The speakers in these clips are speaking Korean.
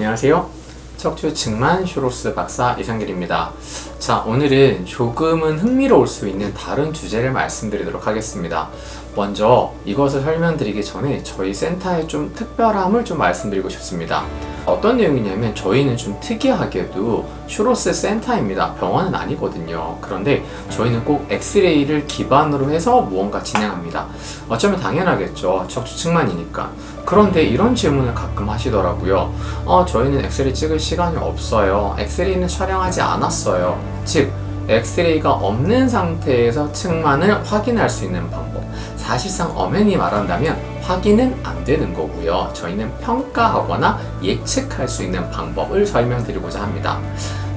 안녕하세요. 척추 측만 슈로스 박사 이상길입니다. 자, 오늘은 조금은 흥미로울 수 있는 다른 주제를 말씀드리도록 하겠습니다. 먼저 이것을 설명드리기 전에 저희 센터의 좀 특별함을 좀 말씀드리고 싶습니다. 어떤 내용이냐면 저희는 좀 특이하게도 슈로스 센터입니다. 병원은 아니거든요. 그런데 저희는 꼭 엑스레이를 기반으로 해서 무언가 진행합니다. 어쩌면 당연하겠죠. 척추 측만이니까. 그런데 이런 질문을 가끔 하시더라고요. 저희는 엑스레이 찍을 시간이 없어요. 엑스레이는 촬영하지 않았어요. 즉, 엑스레이가 없는 상태에서 측만을 확인할 수 있는 방법. 사실상 엄연히 말한다면 확인은 안 되는 거고요. 저희는 평가하거나 예측할 수 있는 방법을 설명드리고자 합니다.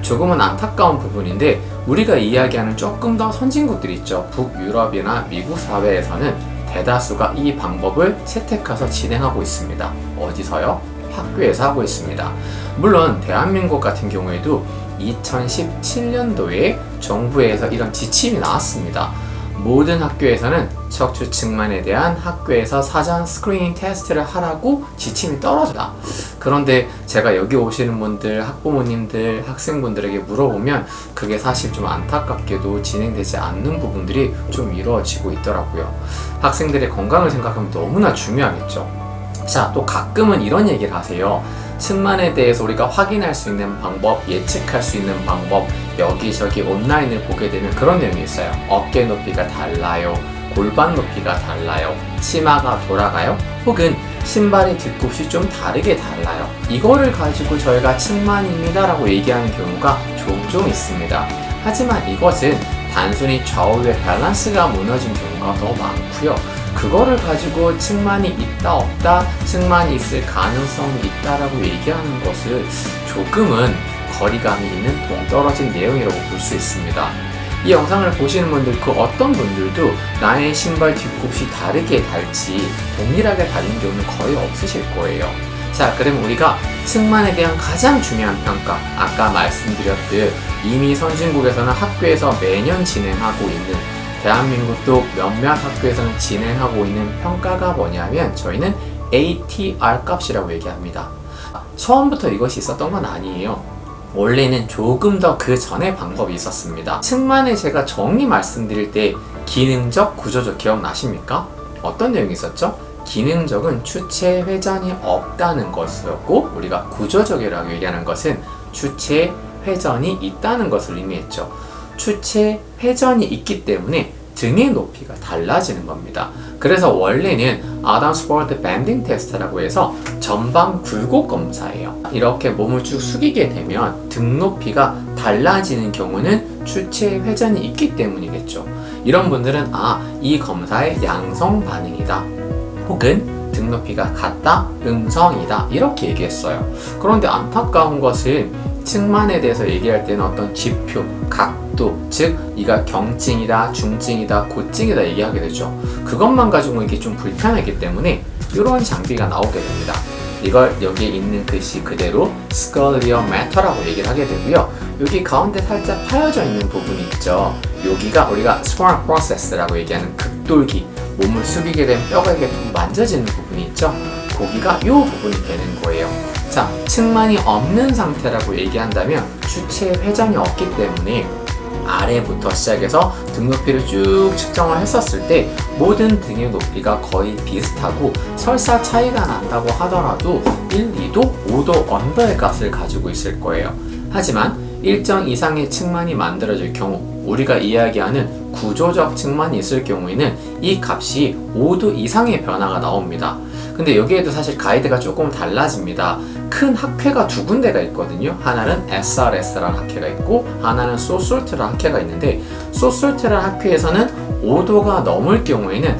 조금은 안타까운 부분인데 우리가 이야기하는 조금 더 선진국들 있죠. 북유럽이나 미국 사회에서는 대다수가 이 방법을 채택해서 진행하고 있습니다. 어디서요? 학교에서 하고 있습니다. 물론 대한민국 같은 경우에도 2017년도에 정부에서 이런 지침이 나왔습니다. 모든 학교에서는 척추 측만에 대한 학교에서 사전 스크리닝 테스트를 하라고 지침이 떨어졌다. 그런데 제가 여기 오시는 분들, 학부모님들, 학생분들에게 물어보면 그게 사실 좀 안타깝게도 진행되지 않는 부분들이 좀 이루어지고 있더라고요. 학생들의 건강을 생각하면 너무나 중요하겠죠. 자, 또 가끔은 이런 얘기를 하세요. 측만에 대해서 우리가 확인할 수 있는 방법, 예측할 수 있는 방법, 여기저기 온라인을 보게 되면 그런 내용이 있어요. 어깨 높이가 달라요, 골반 높이가 달라요, 치마가 돌아가요, 혹은 신발의 뒤꿈치 좀 다르게 달라요. 이거를 가지고 저희가 측만입니다 라고 얘기하는 경우가 종종 있습니다. 하지만 이것은 단순히 좌우의 밸런스가 무너진 경우가 더 많고요. 그거를 가지고 측만이 있다 없다, 측만이 있을 가능성이 있다라고 얘기하는 것은 조금은 거리감이 있는 동떨어진 내용이라고 볼 수 있습니다. 이 영상을 보시는 분들, 그 어떤 분들도 나의 신발 뒤꿈치 다르게 달지 동일하게 달린 경우는 거의 없으실 거예요. 자, 그럼 우리가 측만에 대한 가장 중요한 평가, 아까 말씀드렸듯 이미 선진국에서는 학교에서 매년 진행하고 있는, 대한민국도 몇몇 학교에서는 진행하고 있는 평가가 뭐냐면 저희는 ATR 값이라고 얘기합니다. 처음부터 이것이 있었던 건 아니에요. 원래는 조금 더 그 전에 방법이 있었습니다. 측만에 제가 정리 말씀드릴 때 기능적, 구조적 기억나십니까? 어떤 내용이 있었죠? 기능적은 추체 회전이 없다는 것이었고, 우리가 구조적이라고 얘기하는 것은 추체 회전이 있다는 것을 의미했죠. 추체 회전이 있기 때문에 등의 높이가 달라지는 겁니다. 그래서 원래는 아담스워드 밴딩 테스트라고 해서 전방 굴곡 검사예요. 이렇게 몸을 쭉 숙이게 되면 등 높이가 달라지는 경우는 추체 회전이 있기 때문이겠죠. 이런 분들은 이 검사의 양성 반응이다, 혹은 등 높이가 같다, 음성이다, 이렇게 얘기했어요. 그런데 안타까운 것은 측만에 대해서 얘기할 때는 어떤 지표, 각도, 즉 이가 경증이다, 중증이다, 고증이다 얘기하게 되죠. 그것만 가지고 이게 좀 불편하기 때문에 이런 장비가 나오게 됩니다. 이걸 여기에 있는 글씨 그대로 스컬리오메터라고 얘기를 하게 되고요. 여기 가운데 살짝 파여져 있는 부분이 있죠. 여기가 우리가 스몰 프로세스라고 얘기하는 극돌기, 몸을 숙이게 되면 뼈가 이렇게 만져지는 부분이 있죠. 거기가 이 부분이 되는 거예요. 자, 측만이 없는 상태라고 얘기한다면 추체 회전이 없기 때문에 아래부터 시작해서 등 높이를 쭉 측정을 했었을 때 모든 등의 높이가 거의 비슷하고 설사 차이가 난다고 하더라도 1, 2도, 5도 언더의 값을 가지고 있을 거예요. 하지만 일정 이상의 측만이 만들어질 경우, 우리가 이야기하는 구조적 측만이 있을 경우에는 이 값이 5도 이상의 변화가 나옵니다. 근데 여기에도 사실 가이드가 조금 달라집니다. 큰 학회가 두 군데가 있거든요. 하나는 SRS라는 학회가 있고 하나는 소솔트라는 학회가 있는데, 소솔트라는 학회에서는 5도가 넘을 경우에는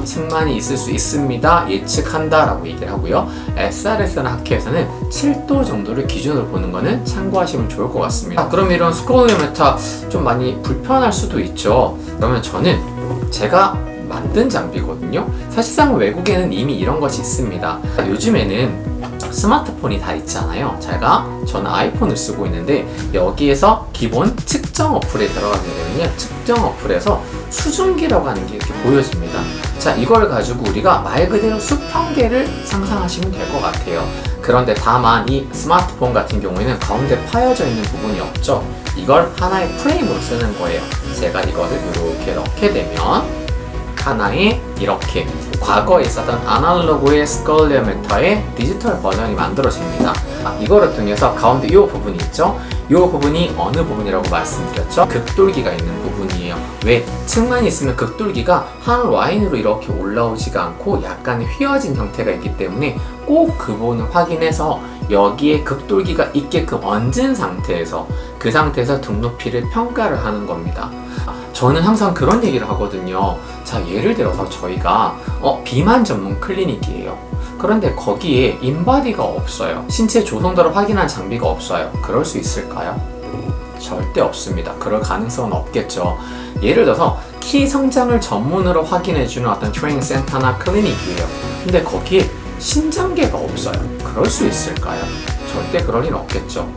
측만이 있을 수 있습니다, 예측한다 라고 얘기를 하고요. SRS라는 학회에서는 7도 정도를 기준으로 보는 거는 참고하시면 좋을 것 같습니다. 그럼 이런 스컬리오메터 좀 많이 불편할 수도 있죠. 그러면 저는 제가 만든 장비거든요. 사실상 외국에는 이미 이런 것이 있습니다. 요즘에는 스마트폰이 다 있잖아요. 저는 아이폰을 쓰고 있는데 여기에서 기본 측정 어플에 들어가게 되면요, 측정 어플에서 수증기라고 하는 게 이렇게 보여집니다. 자, 이걸 가지고 우리가 말 그대로 수평계를 상상하시면 될 것 같아요. 그런데 다만 이 스마트폰 같은 경우에는 가운데 파여져 있는 부분이 없죠. 이걸 하나의 프레임으로 쓰는 거예요. 제가 이거를 이렇게 넣게 되면 하나의 이렇게 과거에 있었던 아날로그의 스컬리오미터의 디지털 버전이 만들어집니다. 이거를 통해서 가운데 이 부분이 있죠? 이 부분이 어느 부분이라고 말씀드렸죠? 극돌기가 있는 부분이에요. 왜? 층만 있으면 극돌기가 한 라인으로 이렇게 올라오지가 않고 약간 휘어진 형태가 있기 때문에 꼭 그 부분을 확인해서 여기에 극돌기가 있게끔 얹은 상태에서 그 상태에서 등 높이를 평가를 하는 겁니다. 저는 항상 그런 얘기를 하거든요. 자, 예를 들어서 저희가 비만 전문 클리닉이에요. 그런데 거기에 인바디가 없어요. 신체 조성도를 확인하는 장비가 없어요. 그럴 수 있을까요? 절대 없습니다. 그럴 가능성은 없겠죠. 예를 들어서 키 성장을 전문으로 확인해주는 어떤 트레이닝 센터나 클리닉이에요. 근데 거기에 신장계가 없어요. 그럴 수 있을까요? 절대 그럴 리는 없겠죠.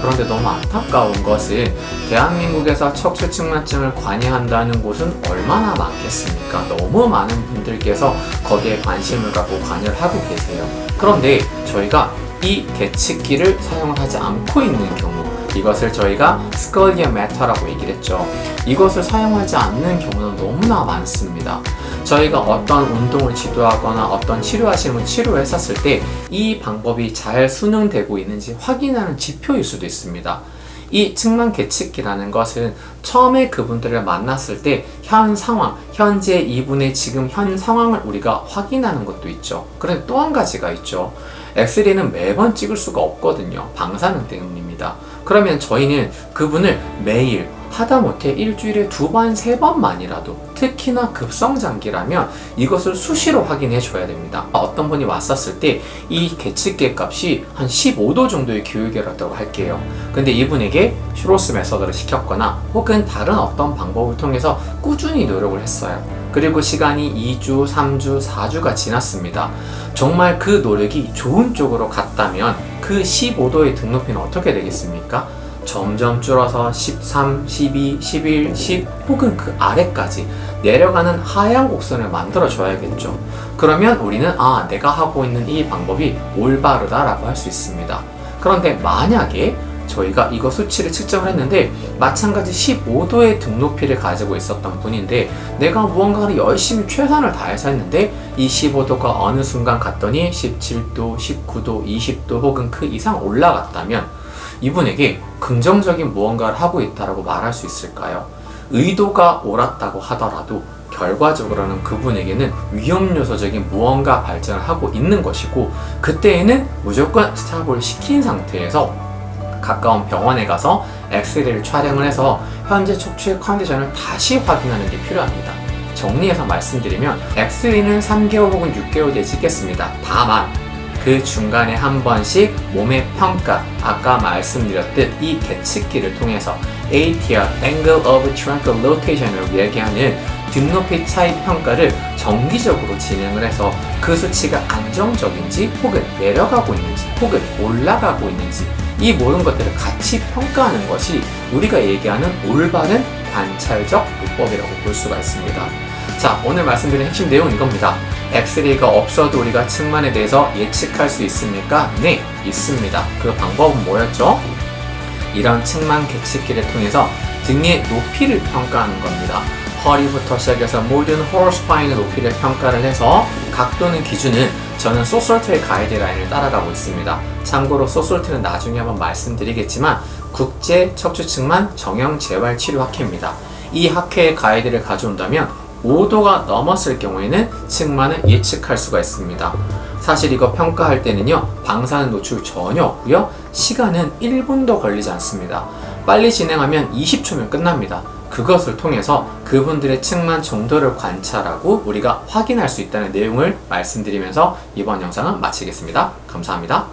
그런데 너무 안타까운 것은 대한민국에서 척추측만증을 관여한다는 곳은 얼마나 많겠습니까? 너무 많은 분들께서 거기에 관심을 갖고 관여를 하고 계세요. 그런데 저희가 이 계측기를 사용을 하지 않고 있는 경우, 이것을 저희가 스컬리오미터라고 얘기를 했죠. 이것을 사용하지 않는 경우는 너무나 많습니다. 저희가 어떤 운동을 지도하거나 어떤 치료하시는 분 치료했었을 때 이 방법이 잘 순응되고 있는지 확인하는 지표일 수도 있습니다. 이 측만 계측기라는 것은 처음에 그분들을 만났을 때 현 상황, 현재 이분의 지금 현 상황을 우리가 확인하는 것도 있죠. 그런데 또 한 가지가 있죠. 엑스레이는 매번 찍을 수가 없거든요. 방사능 때문입니다. 그러면 저희는 그분을 매일 하다못해 일주일에 2번, 3번만이라도 특히나 급성장기라면 이것을 수시로 확인해 줘야 됩니다. 어떤 분이 왔었을 때 이 계측기 값이 한 15도 정도의 교육이었다고 할게요. 근데 이분에게 슈로스 메서드를 시켰거나 혹은 다른 어떤 방법을 통해서 꾸준히 노력을 했어요. 그리고 시간이 2주, 3주, 4주가 지났습니다. 정말 그 노력이 좋은 쪽으로 갔다면 그 15도의 등높이는 어떻게 되겠습니까? 점점 줄어서 13, 12, 11, 10 혹은 그 아래까지 내려가는 하향 곡선을 만들어 줘야겠죠. 그러면 우리는 내가 하고 있는 이 방법이 올바르다라고 할 수 있습니다. 그런데 만약에 저희가 이거 수치를 측정을 했는데 마찬가지 15도의 등높이를 가지고 있었던 분인데 내가 무언가를 열심히 최선을 다해서 했는데 이 15도가 어느 순간 갔더니 17도, 19도, 20도 혹은 그 이상 올라갔다면 이분에게 긍정적인 무언가를 하고 있다고 말할 수 있을까요? 의도가 옳았다고 하더라도 결과적으로는 그분에게는 위험 요소적인 무언가 발전을 하고 있는 것이고 그때에는 무조건 스탑을 시킨 상태에서 가까운 병원에 가서 엑스레이를 촬영을 해서 현재 척추의 컨디션을 다시 확인하는 게 필요합니다. 정리해서 말씀드리면 엑스레이는 3개월 혹은 6개월 뒤에 찍겠습니다. 다만 그 중간에 한 번씩 몸의 평가, 아까 말씀드렸듯 이 계측기를 통해서 ATR, Angle of Truncal Rotation을 얘기하는 등높이 차이 평가를 정기적으로 진행을 해서 그 수치가 안정적인지 혹은 내려가고 있는지 혹은 올라가고 있는지 이 모든 것들을 같이 평가하는 것이 우리가 얘기하는 올바른 관찰적 요법이라고 볼 수가 있습니다. 자, 오늘 말씀드린 핵심 내용은 이겁니다. 엑스레이가 없어도 우리가 측만에 대해서 예측할 수 있습니까? 네, 있습니다. 그 방법은 뭐였죠? 이런 측만 계측기를 통해서 등의 높이를 평가하는 겁니다. 허리부터 시작해서 모든 홀 스파인의 높이를 평가를 해서 각도는 기준은 저는 소솔트의 가이드라인을 따라가고 있습니다. 참고로 소솔트는 나중에 한번 말씀드리겠지만 국제 척추측만 정형 재활치료학회입니다. 이 학회의 가이드를 가져온다면 5도가 넘었을 경우에는 측만을 예측할 수가 있습니다. 사실 이거 평가할 때는요, 방사능 노출 전혀 없고요, 시간은 1분도 걸리지 않습니다. 빨리 진행하면 20초면 끝납니다. 그것을 통해서 그분들의 측만 정도를 관찰하고 우리가 확인할 수 있다는 내용을 말씀드리면서 이번 영상은 마치겠습니다. 감사합니다.